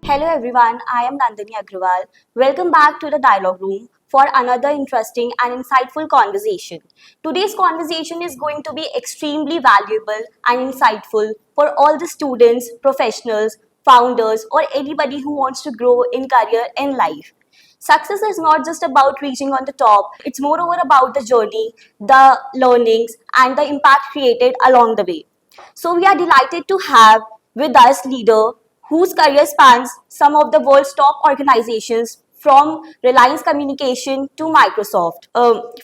Hello everyone, I am Nandini Agrawal. Welcome back to the Dialogue Room for another interesting and insightful conversation. Today's conversation is going to be extremely valuable and insightful for all the students, professionals, founders, or anybody who wants to grow in career and life. Success is not just about reaching on the top, it's moreover about the journey, the learnings, and the impact created along the way. So, we are delighted to have with us leader whose career spans some of the world's top organizations from Reliance Communication to Microsoft.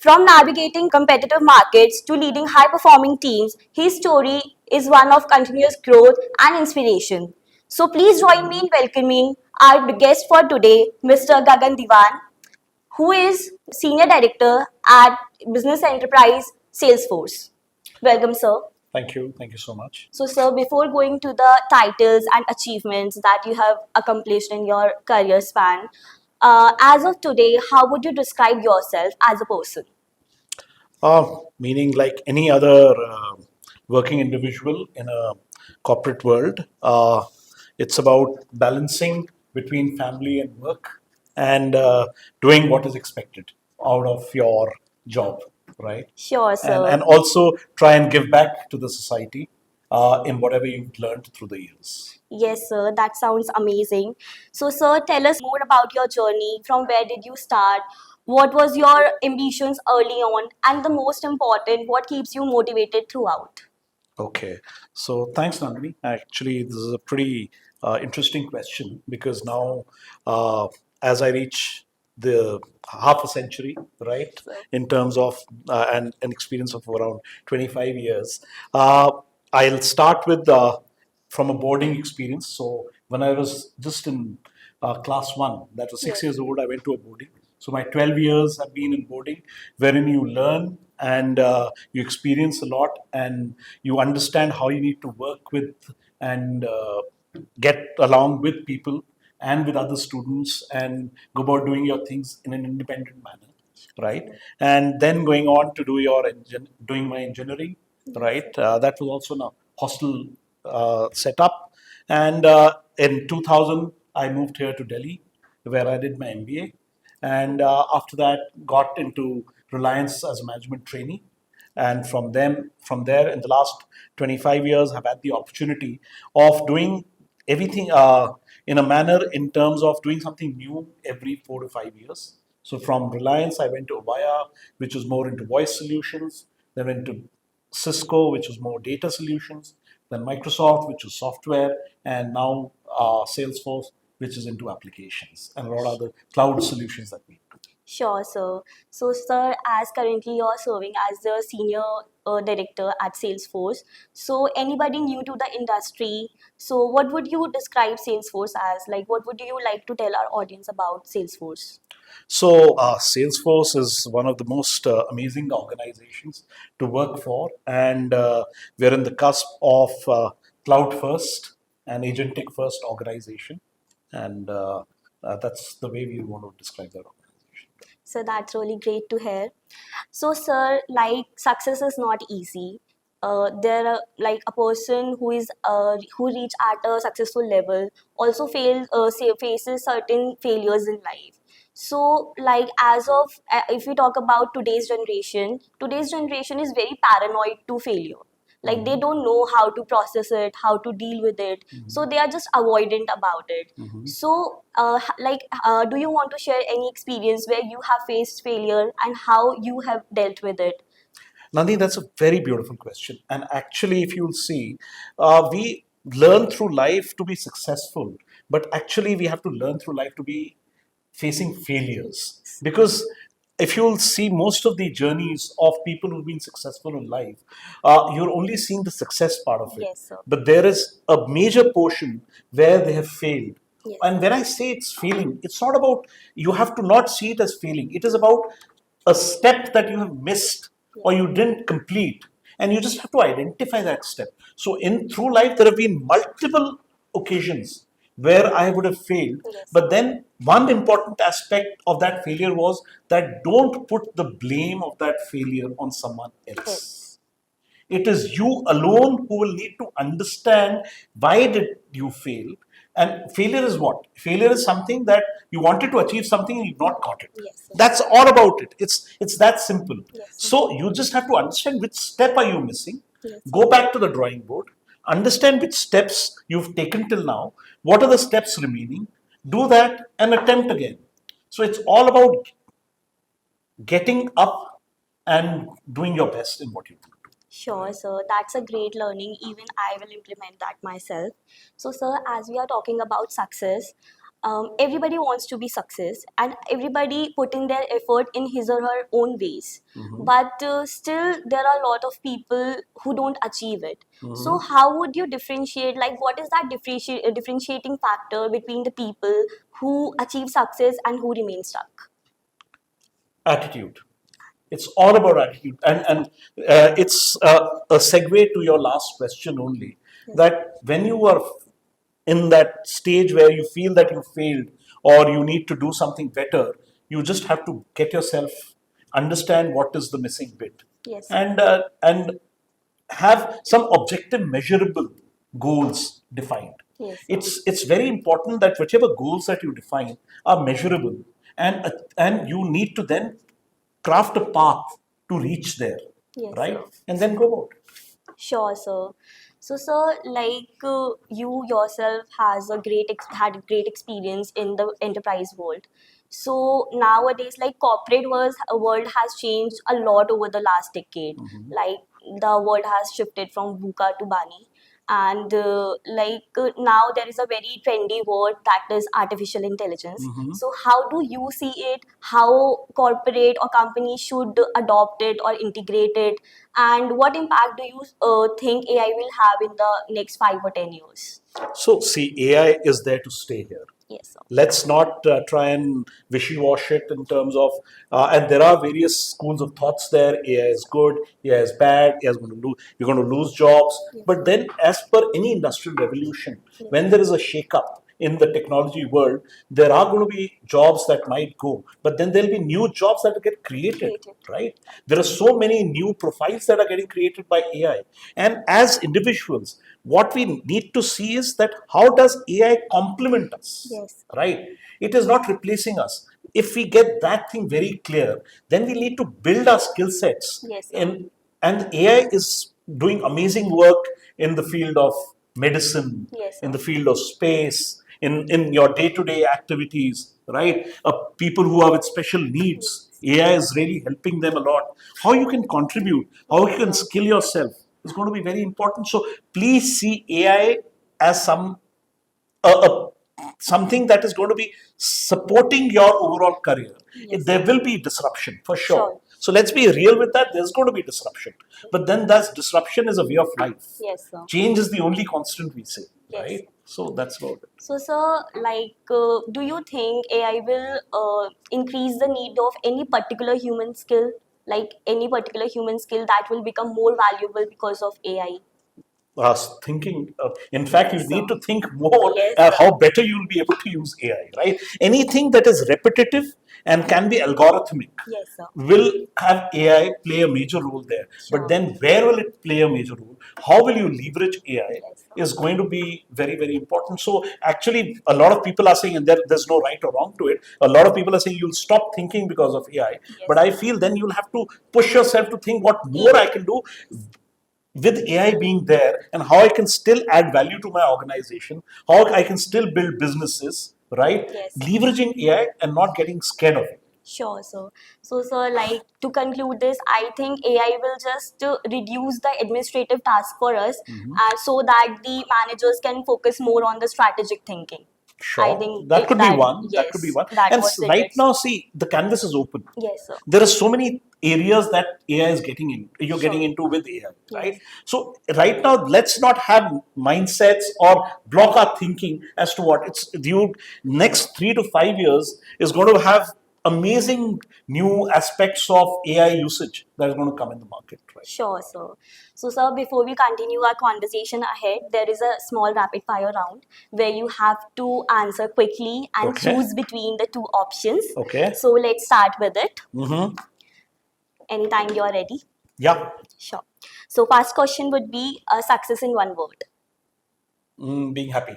From navigating competitive markets to leading high performing teams, his story is one of continuous growth and inspiration. So please join me in welcoming our guest for today, Mr. Gagan Dewan, who is Senior Director at Business Enterprise Salesforce. Welcome, sir. Thank you. Thank you so much. So, sir, before going to the titles and achievements that you have accomplished in your career span, as of today, how would you describe yourself as a person? Meaning, like any other working individual in a corporate world, it's about balancing between family and work and doing what is expected out of your job, right? Sure, And sir. also try and give back to the society in whatever you've learned through the years. Yes, sir, that sounds amazing. So, sir, tell us more about your journey. From where did you start? What was your ambitions early on? And the most important, what keeps you motivated throughout? Okay, so thanks, Nandini. Actually, this is a pretty interesting question because now, as I reach the half a century, right, Sir. in terms of and an experience of around 25 years, uh, I'll start with from a boarding experience. So when I was just in class one, that was 6 years Yes. old, I went to a boarding. So my 12 years have been in boarding, wherein you learn and you experience a lot and you understand how you need to work with and get along with people and with other students and go about doing your things in an independent manner, right? And then going on to do doing my engineering, right? That was also in a hostel setup. And in 2000, I moved here to Delhi, where I did my MBA. And after that, got into Reliance as a management trainee. And from there, in the last 25 years, I've had the opportunity of doing everything in a manner in terms of doing something new every 4 to 5 years. So from Reliance, I went to Avaya, which was more into voice solutions. Then went to Cisco, which was more data solutions. Then Microsoft, which was software, and now Salesforce, which is into applications, and a lot of other cloud solutions that we do. Sure, sir. So, sir, as currently you're serving as the senior director at Salesforce, so anybody new to the industry, so what would you describe Salesforce as? Like, what would you like to tell our audience about Salesforce? So, Salesforce is one of the most amazing organizations to work for, and we're in the cusp of cloud first and agentic first organization, and that's the way we want to describe that organization. So that's really great to hear. So, sir, like success is not easy. There are like a person who reach at a successful level also faces certain failures in life. So, like as of if we talk about today's generation is very paranoid to failure. Like they don't know how to process it, how to deal with it, so they are just avoidant about it. So do you want to share any experience where you have faced failure and how you have dealt with it? Nandi, that's a very beautiful question. And actually, if you'll see, we learn through life to be successful, but actually, we have to learn through life to be facing failures. Because if you'll see most of the journeys of people who've been successful in life, you're only seeing the success part of it. Yes, sir. But there is a major portion where they have failed. Yes. And when I say it's failing, it's not about, you have to not see it as failing. It is about a step that you have missed or you didn't complete. And you just have to identify that step. So in through life, there have been multiple occasions where I would have failed. Yes. But then one important aspect of that failure was that don't put the blame of that failure on someone else. It is you alone who will need to understand why did you fail And failure is what? Failure is something that you wanted to achieve something and you've not got it. Yes, sir. That's all about it. It's that simple. Yes, sir. So you just have to understand which step are you missing. Yes, sir. Go back to the drawing board. Understand which steps you've taken till now. What are the steps remaining? Do that and attempt again. So it's all about getting up and doing your best in what you do. Sure, sir. That's a great learning. Even I will implement that myself. So, sir, as we are talking about success, everybody wants to be success, and everybody put in their effort in his or her own ways. But still, there are a lot of people who don't achieve it. So, how would you differentiate? Like, what is that differentiating factor between the people who achieve success and who remain stuck? Attitude. It's all about attitude, and it's a segue to your last question only. That when you are in that stage where you feel that you failed or you need to do something better, you just have to get yourself understand what is the missing bit, Yes. and have some objective, measurable goals defined. Yes, sir. It's very important that whichever goals that you define are measurable, and you need to then craft a path to reach there, Yes, right? sir. And then go out. Sure, sir. So, sir, like you yourself has a had a great experience in the enterprise world. So nowadays, like world has changed a lot over the last decade. Like the world has shifted from VUCA to BANI, and now there is a very trendy word that is artificial intelligence. So how do you see it? How corporate or companies should adopt it or integrate it, and what impact do you think AI will have in the next 5 or 10 years? So, see, AI is there to stay here. Yes, sir. Let's not try and wishy-wash it in terms of, and there are various schools of thoughts there. AI is good, AI is bad, AI is going to lose, you're going to lose jobs. But then, as per any industrial revolution, when there is a shake-up in the technology world, there are going to be jobs that might go, but then there'll be new jobs that get created, right? There are so many new profiles that are getting created by AI. And as individuals, what we need to see is that how does AI complement us? Yes. Right? It is not replacing us. If we get that thing very clear, then we need to build our skill sets. Yes, sir. And AI is doing amazing work in the field of medicine, Yes, in sir. the field of space, in your day-to-day activities, right? People who are with special needs, AI is really helping them a lot. How you can contribute, how you can skill yourself is going to be very important. So please see AI as something that is going to be supporting your overall career. Yes, There sir. will be disruption for sure. Sure. So let's be real with that. There's going to be disruption, but then that disruption is a way of life. Yes, sir. Change is the only constant we say, Yes. right? So that's about it. So, sir, do you think AI will increase the need of any particular human skill, like any particular human skill that will become more valuable because of AI? Thinking. In fact, you Yes, need sir. to think more Yes, sir. how better you'll be able to use AI, right? Anything that is repetitive and can be algorithmic Yes, sir. will have AI play a major role there. Sure. But then where will it play a major role? How will you leverage AI Yes, sir. is going to be very, very important. So actually, a lot of people are saying, and there's no right or wrong to it, a lot of people are saying you'll stop thinking because of AI. But I feel then you'll have to push yourself to think what more I can do with AI being there, and how I can still add value to my organization, how I can still build businesses, right? Yes. Leveraging AI and not getting scared of it. Sure, sir. So, sir, to conclude this, I think AI will just reduce the administrative task for us, so that the managers can focus more on the strategic thinking. Sure, I think that could be one. yes, That could be one. that And was it. right now, see, the canvas is open. Yes, sir. There are so many areas that AI is getting in. You're Sure. getting into with AI, right? Yes. So right now, let's not have mindsets or block our thinking as to what it's. You next 3 to 5 years is going to have amazing new aspects of AI usage that is going to come in the market, right? Sure, sir. So, sir, before we continue our conversation ahead, there is a small rapid fire round where you have to answer quickly and Okay. choose between the two options. Okay. So, let's start with it. Mm-hmm. Anytime you're ready. Yeah. Sure. So, first question would be success in one word. Being happy.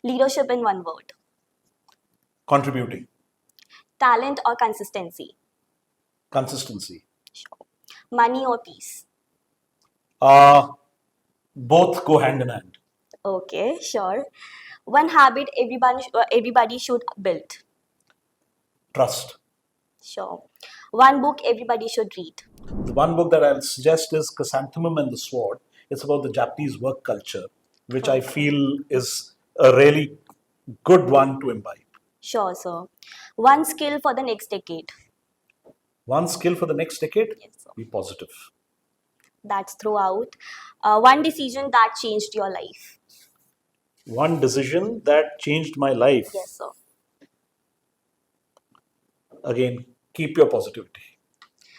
Leadership in one word. Contributing. Talent or consistency. Consistency. Money or peace. Uh, Both go hand in hand. Okay, sure. One habit everybody should build. Trust. Sure. One book everybody should read. The one book that I'll suggest is Chrysanthemum and the Sword. It's about the Japanese work culture, which I feel is a really good one to imbibe. Sure, sir. One skill for the next decade. One skill for the next decade? Yes, sir. Be positive. That's throughout. One decision that changed your life. One decision that changed my life. Yes, sir. Again, keep your positivity.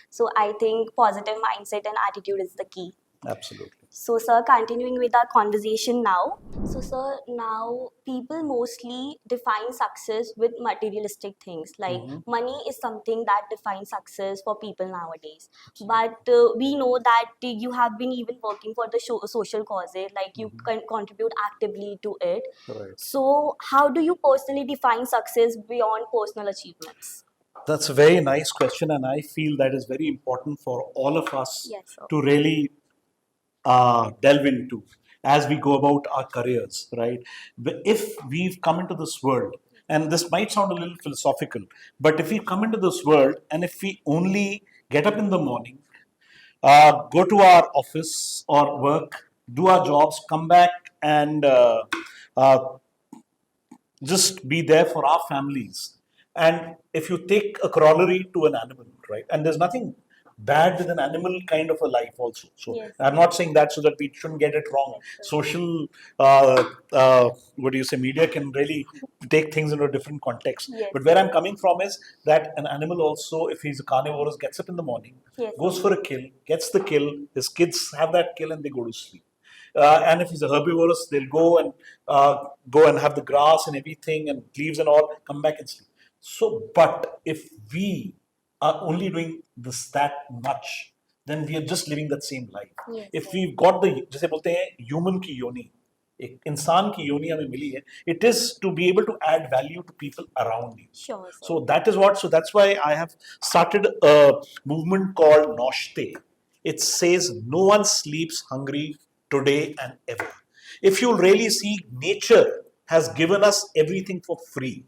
So I think positive mindset and attitude is the key. Absolutely. So, sir, continuing with our conversation now. So, sir, now people mostly define success with materialistic things. Like money is something that defines success for people nowadays. But we know that you have been even working for the social causes, like you can contribute actively to it. Right. So, how do you personally define success beyond personal achievements? That's a very nice question, and I feel that is very important for all of us Yes, sir. to really delve into as we go about our careers, right? If we've come into this world, and this might sound a little philosophical, but if we come into this world and if we only get up in the morning, go to our office or work, do our jobs, come back and uh, just be there for our families. And if you take a corollary to an animal, right? And there's nothing bad with an animal kind of a life also. So Yes. I'm not saying that so that we shouldn't get it wrong. Social, what do you say, media can really take things into a different context. Yes. But where I'm coming from is that an animal also, if he's a carnivorous, gets up in the morning, Yes. goes for a kill, gets the kill, his kids have that kill and they go to sleep. And if he's a herbivorous, they'll go and have the grass and everything and leaves and all, come back and sleep. So, but if we are only doing this that much, then we are just living that same life. Yes. If we've got the जैसे बोलते हैं human की योनि, एक इंसान की योनि हमें मिली है, it is to be able to add value to people around you. Sure, sir. So that is what. So that's why I have started a movement called Noshte. It says no one sleeps hungry today and ever. If you really see, nature has given us everything for free.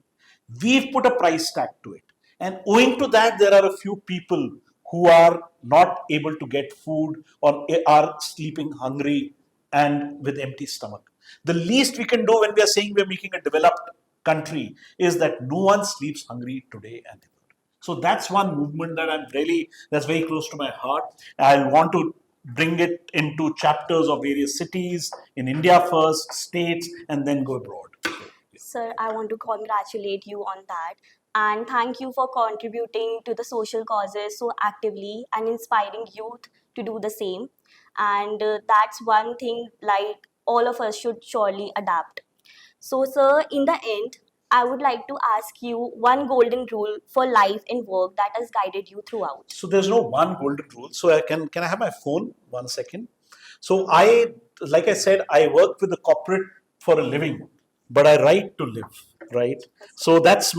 We've put a price tag to it. And owing to that, there are a few people who are not able to get food or are sleeping hungry and with empty stomach. The least we can do when we are saying we are making a developed country is that no one sleeps hungry today and ever. So that's one movement that that's very close to my heart. I want to bring it into chapters of various cities in India first, states, and then go abroad. Sir, I want to congratulate you on that. And thank you for contributing to the social causes so actively and inspiring youth to do the same. And that's one thing like all of us should surely adapt. So, sir, in the end, I would like to ask you one golden rule for life and work that has guided you throughout. So there's no one golden rule. So can I have my phone 1 second? So like I said, I work with the corporate for a living, but I write to live, right? So that's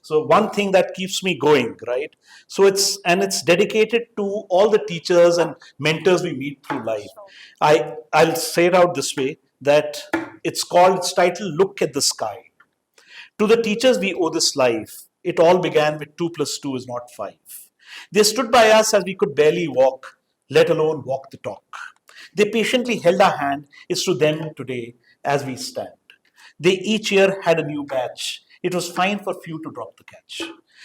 so one thing that keeps me going, right? So it's dedicated to all the teachers and mentors we meet through life. I'll say it out this way that it's titled Look at the Sky. To the teachers we owe this life. It all began with 2 plus 2 is not 5. They stood by us as we could barely walk, let alone walk the talk. They patiently held our hand. It's to them today as we stand. They each year had a new batch. It was fine for few to drop the catch.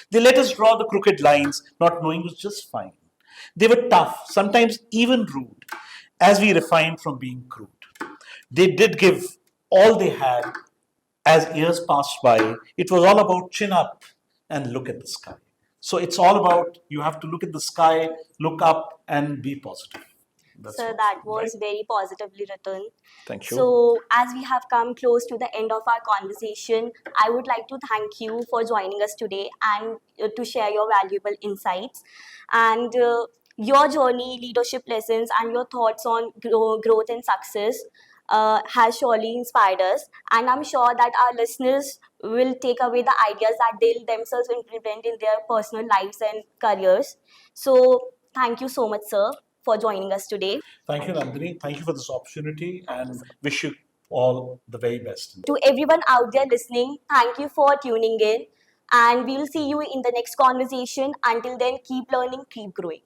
They let us draw the crooked lines, not knowing it was just fine. They were tough, sometimes even rude, as we refined from being crude. They did give all they had as years passed by. It was all about chin up and look at the sky. So it's all about you have to look at the sky, look up, and be positive. Sir, that was very positively written. Thank you. So, as we have come close to the end of our conversation, I would like to thank you for joining us today and to share your valuable insights and your journey, leadership lessons, and your thoughts on growth and success. has surely inspired us, and I'm sure that our listeners will take away the ideas that they'll themselves implement in their personal lives and careers. So, thank you so much, sir, for joining us today. Thank you, Nandini. Thank you for this opportunity and wish you all the very best. To everyone out there listening, thank you for tuning in, and we'll see you in the next conversation. Until then, keep learning, keep growing.